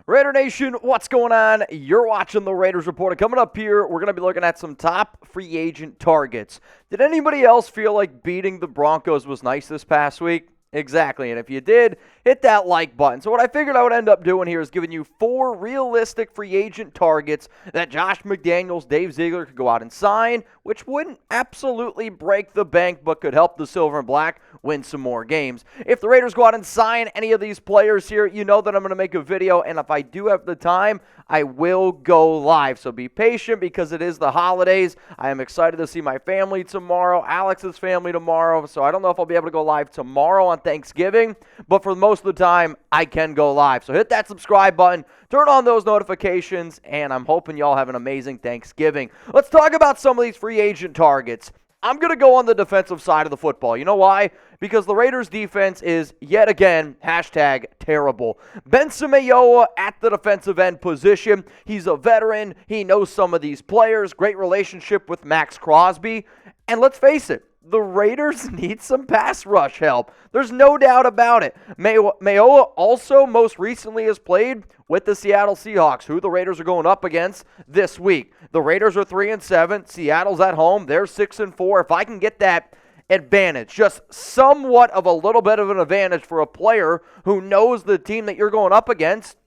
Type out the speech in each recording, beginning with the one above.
Raider Nation, what's going on? You're watching the Raiders Report. Coming up here, we're going to be looking at some top free agent targets. Did anybody else feel like beating the Broncos was nice this past week? Exactly, and if you did, hit that like button. So what I figured I would end up doing here is giving you 4 realistic free agent targets that Josh McDaniels, Dave Ziegler could go out and sign, which wouldn't absolutely break the bank, but could help the Silver and Black win some more games. If the Raiders go out and sign any of these players here, you know that I'm going to make a video, and if I do have the time, I will go live. So be patient because it is the holidays. I am excited to see my family tomorrow, Alex's family tomorrow, so I don't know if I'll be able to go live tomorrow on Thanksgiving, but for most of the time, I can go live. So hit that subscribe button, turn on those notifications, and I'm hoping y'all have an amazing Thanksgiving. Let's talk about some of these free agent targets. I'm going to go on the defensive side of the football. You know why? Because the Raiders' defense is, yet again, #terrible. Benson Mayowa at the defensive end position. He's a veteran. He knows some of these players. Great relationship with Max Crosby. And let's face it, the Raiders need some pass rush help. There's no doubt about it. Mayowa also most recently has played with the Seattle Seahawks, who the Raiders are going up against this week. The Raiders are 3-7. Seattle's at home. They're 6-4. If I can get that advantage, just somewhat of a little bit of an advantage for a player who knows the team that you're going up against,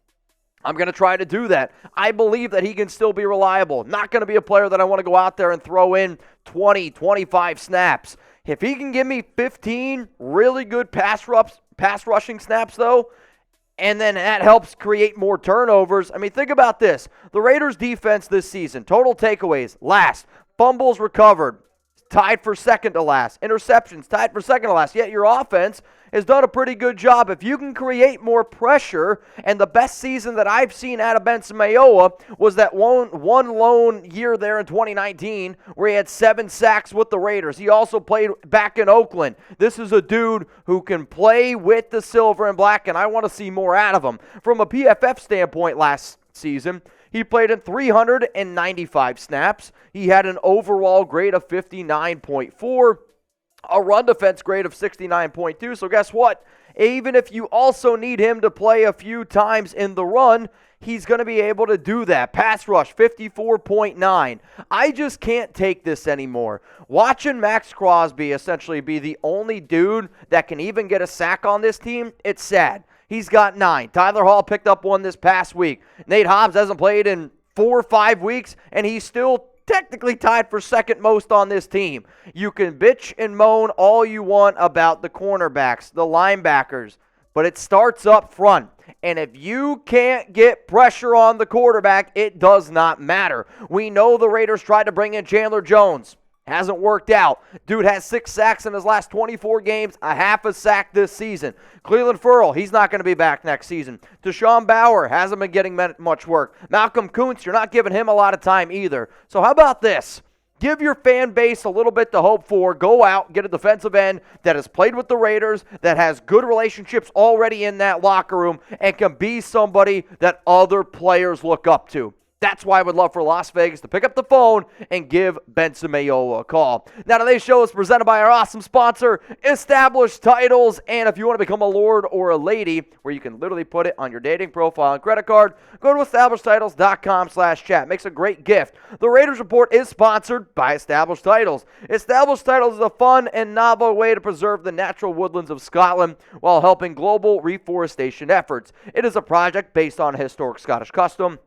I'm going to try to do that. I believe that he can still be reliable. Not going to be a player that I want to go out there and throw in 20, 25 snaps. If he can give me 15 really good pass rushing snaps, though, and then that helps create more turnovers. I mean, think about this. The Raiders' defense this season, total takeaways, last. Fumbles recovered, tied for second to last. Interceptions, tied for second to last. Yet your offense has done a pretty good job. If you can create more pressure, and the best season that I've seen out of Benson Mayowa was that one lone year there in 2019 where he had 7 sacks with the Raiders. He also played back in Oakland. This is a dude who can play with the Silver and Black, and I want to see more out of him. From a PFF standpoint last season, he played in 395 snaps. He had an overall grade of 59.4. A run defense grade of 69.2. So guess what? Even if you also need him to play a few times in the run, he's going to be able to do that. Pass rush, 54.9. I just can't take this anymore. Watching Max Crosby essentially be the only dude that can even get a sack on this team, it's sad. He's got 9. Tyler Hall picked up 1 this past week. Nate Hobbs hasn't played in 4 or 5 weeks, and he's still technically tied for second most on this team. You can bitch and moan all you want about the cornerbacks, the linebackers, but it starts up front. And if you can't get pressure on the quarterback, it does not matter. We know the Raiders tried to bring in Chandler Jones. Hasn't worked out. Dude has 6 sacks in his last 24 games, a half a sack this season. Cleveland Ferrell, he's not going to be back next season. Deshaun Bauer hasn't been getting much work. Malcolm Kuntz, you're not giving him a lot of time either. So how about this? Give your fan base a little bit to hope for. Go out, get a defensive end that has played with the Raiders, that has good relationships already in that locker room, and can be somebody that other players look up to. That's why I would love for Las Vegas to pick up the phone and give Benson Mayowa a call. Now, today's show is presented by our awesome sponsor, Established Titles. And if you want to become a lord or a lady, where you can literally put it on your dating profile and credit card, go to establishedtitles.com/chat. Makes a great gift. The Raiders Report is sponsored by Established Titles. Established Titles is a fun and novel way to preserve the natural woodlands of Scotland while helping global reforestation efforts. It is a project based on a historic Scottish custom,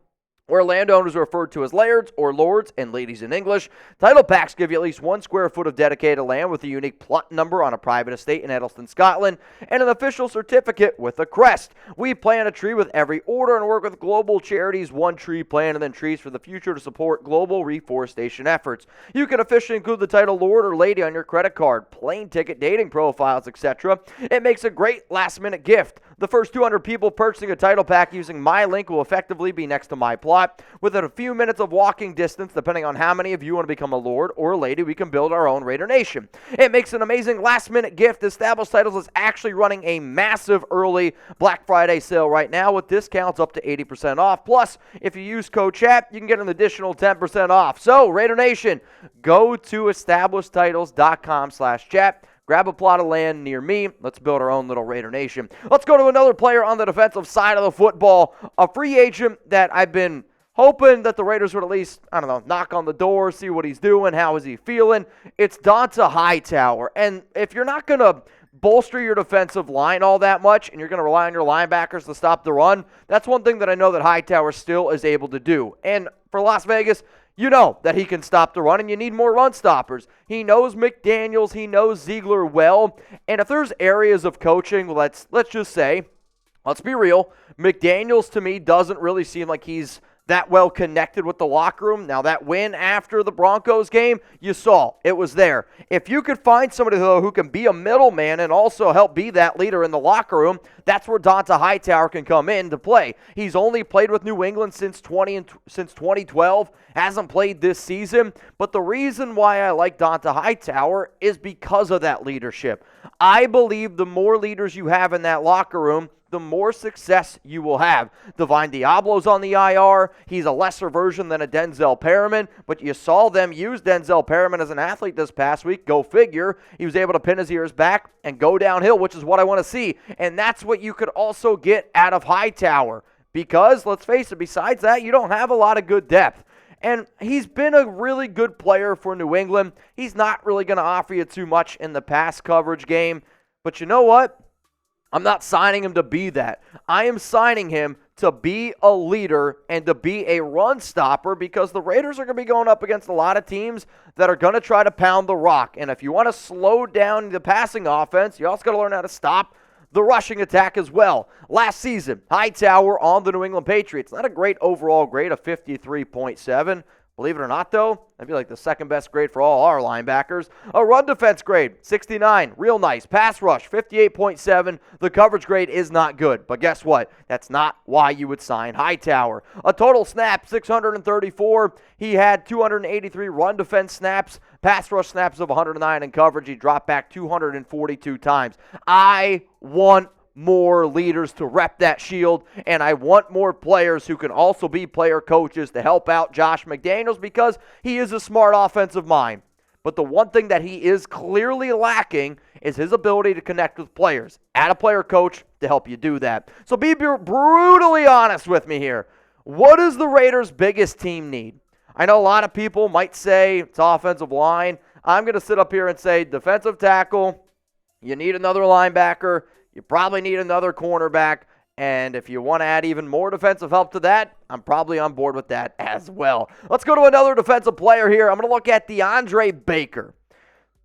where landowners are referred to as lairds or lords and ladies in English. Title packs give you at least 1 square foot of dedicated land with a unique plot number on a private estate in Edelston, Scotland, and an official certificate with a crest. We plant a tree with every order and work with global charities, One Tree Plan, and then Trees for the Future to support global reforestation efforts. You can officially include the title lord or lady on your credit card, plane ticket, dating profiles, etc. It makes a great last-minute gift. The first 200 people purchasing a title pack using my link will effectively be next to my plot. Within a few minutes of walking distance, depending on how many of you want to become a lord or a lady, we can build our own Raider Nation. It makes an amazing last-minute gift. Established Titles is actually running a massive early Black Friday sale right now with discounts up to 80% off. Plus, if you use code CHAT, you can get an additional 10% off. So, Raider Nation, go to establishedtitles.com/chat. Grab a plot of land near me. Let's build our own little Raider Nation. Let's go to another player on the defensive side of the football, a free agent that I've been hoping that the Raiders would at least, knock on the door, see what he's doing, how is he feeling. It's Hightower. And if you're not going to bolster your defensive line all that much and you're going to rely on your linebackers to stop the run, that's one thing that I know that Hightower still is able to do. And for Las Vegas, you know that he can stop the run, and you need more run stoppers. He knows McDaniels. He knows Ziegler well. And if there's areas of coaching, let's just say, let's be real, McDaniels to me doesn't really seem like he's that well connected with the locker room. Now, that win after the Broncos game, you saw. It was there. If you could find somebody, though, who can be a middleman and also help be that leader in the locker room, that's where Hightower can come in to play. He's only played with New England since 2012, hasn't played this season, but the reason why I like Hightower is because of that leadership. I believe the more leaders you have in that locker room, the more success you will have. Divine Diablo's on the IR. He's a lesser version than a Denzel Perriman, but you saw them use Denzel Perriman as an athlete this past week. Go figure. He was able to pin his ears back and go downhill, which is what I want to see. And that's what you could also get out of Hightower. Because, let's face it, besides that, you don't have a lot of good depth. And he's been a really good player for New England. He's not really going to offer you too much in the pass coverage game. But you know what? I'm not signing him to be that. I am signing him to be a leader and to be a run stopper because the Raiders are going to be going up against a lot of teams that are going to try to pound the rock. And if you want to slow down the passing offense, you also got to learn how to stop the rushing attack as well. Last season, Hightower on the New England Patriots. Not a great overall grade of 53.7. Believe it or not, though, that'd be like the second best grade for all our linebackers. A run defense grade, 69, real nice. Pass rush, 58.7. The coverage grade is not good. But guess what? That's not why you would sign Hightower. A total snap, 634. He had 283 run defense snaps. Pass rush snaps of 109 in coverage. He dropped back 242 times. I want more leaders to rep that shield, and I want more players who can also be player coaches to help out Josh McDaniels because he is a smart offensive mind. But the one thing that he is clearly lacking is his ability to connect with players. Add a player coach to help you do that. So be brutally honest with me here. What does the Raiders' biggest team need? I know a lot of people might say it's offensive line. I'm going to sit up here and say defensive tackle, you need another linebacker, you probably need another cornerback, and if you want to add even more defensive help to that, I'm probably on board with that as well. Let's go to another defensive player here. I'm going to look at DeAndre Baker.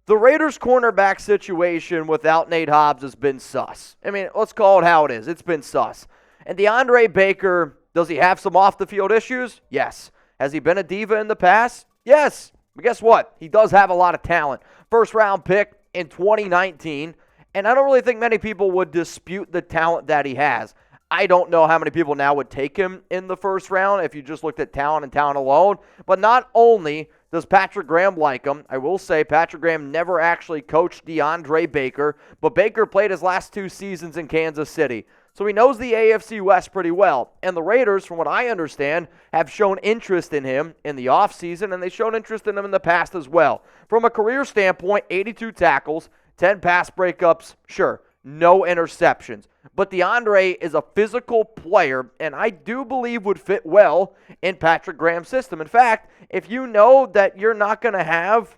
The Raiders' cornerback situation without Nate Hobbs has been sus. I mean, let's call it how it is. It's been sus. And DeAndre Baker, does he have some off-the-field issues? Yes. Has he been a diva in the past? Yes. But guess what? He does have a lot of talent. First-round pick in 2019. And I don't really think many people would dispute the talent that he has. I don't know how many people now would take him in the first round if you just looked at talent and talent alone. But not only does Patrick Graham like him, I will say Patrick Graham never actually coached DeAndre Baker, but Baker played his last 2 seasons in Kansas City. So he knows the AFC West pretty well. And the Raiders, from what I understand, have shown interest in him in the offseason, and they've shown interest in him in the past as well. From a career standpoint, 82 tackles, 10 pass breakups, sure, no interceptions. But DeAndre is a physical player, and I do believe would fit well in Patrick Graham's system. In fact, if you know that you're not going to have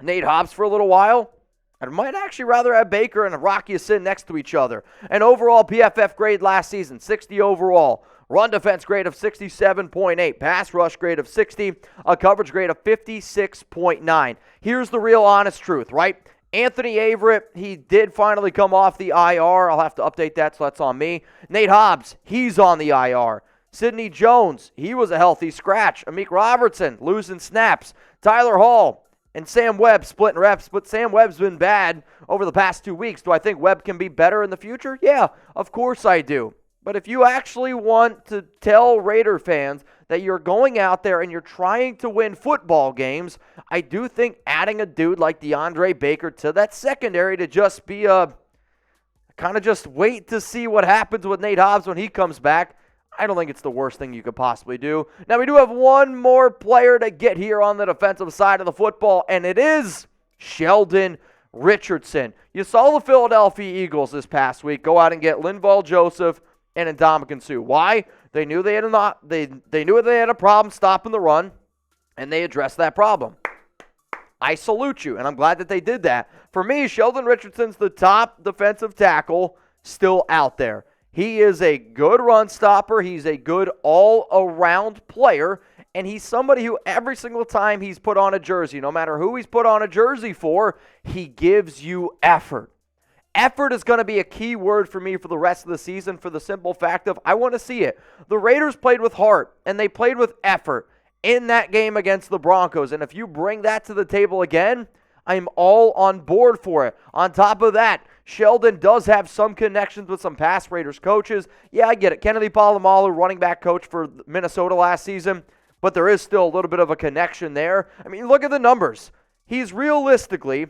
Nate Hobbs for a little while, I might actually rather have Baker and Rocky sit next to each other. An overall PFF grade last season, 60 overall. Run defense grade of 67.8. Pass rush grade of 60. A coverage grade of 56.9. Here's the real honest truth, right? Anthony Averett, he did finally come off the IR. I'll have to update that, so that's on me. Nate Hobbs, he's on the IR. Sidney Jones, he was a healthy scratch. Amik Robertson, losing snaps. Tyler Hall and Sam Webb splitting reps, but Sam Webb's been bad over the past 2 weeks. Do I think Webb can be better in the future? Yeah, of course I do. But if you actually want to tell Raider fans that you're going out there and you're trying to win football games, I do think adding a dude like DeAndre Baker to that secondary to just be a kind of just wait to see what happens with Nate Hobbs when he comes back, I don't think it's the worst thing you could possibly do. Now, we do have one more player to get here on the defensive side of the football, and it is Sheldon Richardson. You saw the Philadelphia Eagles this past week go out and get Linval Joseph and Ndamukong Suh. Why? They knew they had a problem stopping the run, and they addressed that problem. I salute you, and I'm glad that they did that. For me, Sheldon Richardson's the top defensive tackle still out there. He is a good run stopper. He's a good all-around player, and he's somebody who every single time he's put on a jersey, no matter who he's put on a jersey for, he gives you effort. Effort is going to be a key word for me for the rest of the season for the simple fact of I want to see it. The Raiders played with heart, and they played with effort in that game against the Broncos. And if you bring that to the table again, I'm all on board for it. On top of that, Sheldon does have some connections with some past Raiders coaches. Yeah, I get it. Kennedy Polamalu, running back coach for Minnesota last season, but there is still a little bit of a connection there. I mean, look at the numbers. He's realistically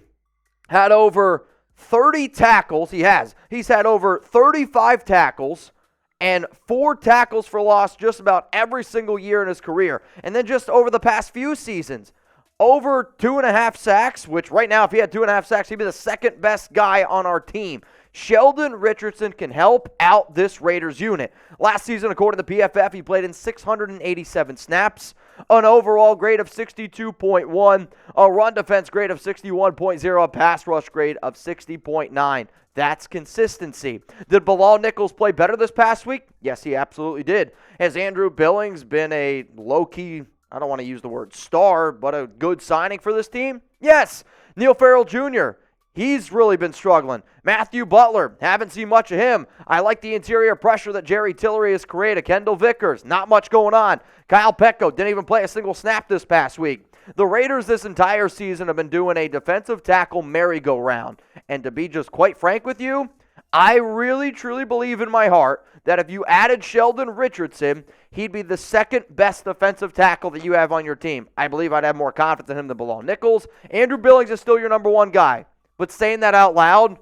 had over 30 tackles. He's had over 35 tackles and 4 tackles for loss just about every single year in his career. And then just over the past few seasons, over 2.5 sacks, which right now if he had 2.5 sacks, he'd be the second best guy on our team. Sheldon Richardson can help out this Raiders unit. Last season, according to PFF, he played in 687 snaps, an overall grade of 62.1, a run defense grade of 61.0, a pass rush grade of 60.9. That's consistency. Did Bilal Nichols play better this past week? Yes, he absolutely did. Has Andrew Billings been a low-key, I don't want to use the word star, but a good signing for this team? Yes. Neil Farrell Jr., he's really been struggling. Matthew Butler, haven't seen much of him. I like the interior pressure that Jerry Tillery has created. Kendall Vickers, not much going on. Kyle Petco didn't even play a single snap this past week. The Raiders this entire season have been doing a defensive tackle merry-go-round. And to be just quite frank with you, I really, truly believe in my heart that if you added Sheldon Richardson, he'd be the second best defensive tackle that you have on your team. I believe I'd have more confidence in him than Bilal Nichols. Andrew Billings is still your number one guy. But saying that out loud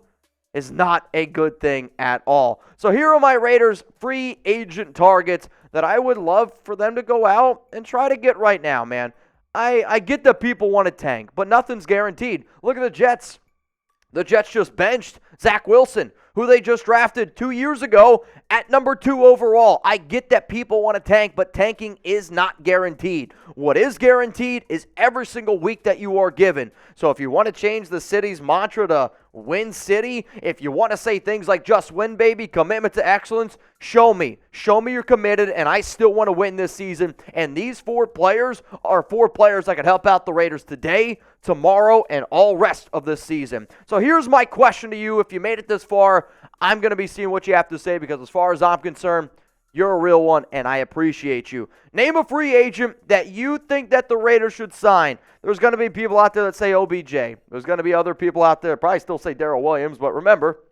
is not a good thing at all. So here are my Raiders free agent targets that I would love for them to go out and try to get right now, man. I get that people want to tank, but nothing's guaranteed. Look at the Jets. The Jets just benched Zach Wilson, who they just drafted 2 years ago at number 2 overall. I get that people want to tank, but tanking is not guaranteed. What is guaranteed is every single week that you are given. So if you want to change the city's mantra to win city, if you want to say things like just win, baby, commitment to excellence, show me. Show me you're committed, and I still want to win this season. And these 4 players are 4 players that can help out the Raiders today, tomorrow, and all rest of this season. So here's my question to you. If you made it this far, I'm going to be seeing what you have to say because as far as I'm concerned, you're a real one, and I appreciate you. Name a free agent that you think that the Raiders should sign. There's going to be people out there that say OBJ. There's going to be other people out there that probably still say Darrell Williams, but remember,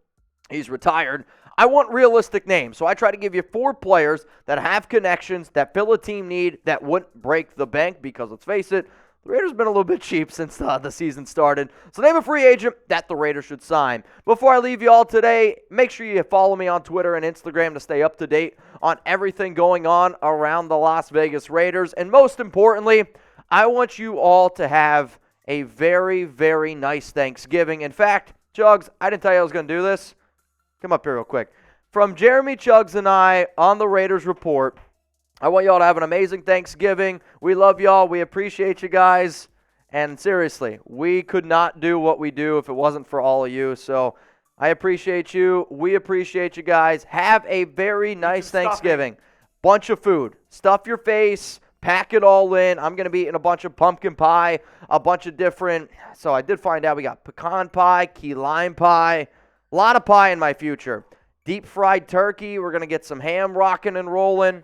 he's retired. I want realistic names, so I try to give you 4 players that have connections, that fill a team need, that wouldn't break the bank because, let's face it, the Raiders have been a little bit cheap since the season started. So name a free agent that the Raiders should sign. Before I leave you all today, make sure you follow me on Twitter and Instagram to stay up to date on everything going on around the Las Vegas Raiders. And most importantly, I want you all to have a very, very nice Thanksgiving. In fact, Chugs, I didn't tell you I was going to do this. Come up here real quick. From Jeremy, Chugs, and I on the Raiders Report, I want y'all to have an amazing Thanksgiving. We love y'all. We appreciate you guys. And seriously, we could not do what we do if it wasn't for all of you. So I appreciate you. We appreciate you guys. Have a very nice Thanksgiving. Bunch of food. Stuff your face. Pack it all in. I'm going to be eating a bunch of pumpkin pie, a bunch of different. So I did find out we got pecan pie, key lime pie, a lot of pie in my future. Deep fried turkey. We're going to get some ham rocking and rolling.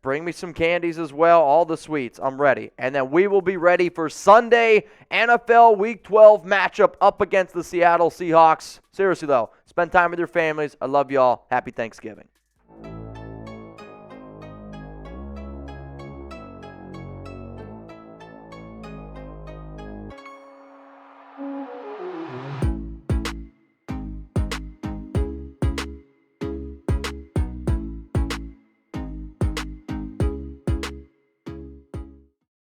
Bring me some candies as well, all the sweets. I'm ready. And then we will be ready for Sunday NFL Week 12 matchup up against the Seattle Seahawks. Seriously, though, spend time with your families. I love y'all. Happy Thanksgiving.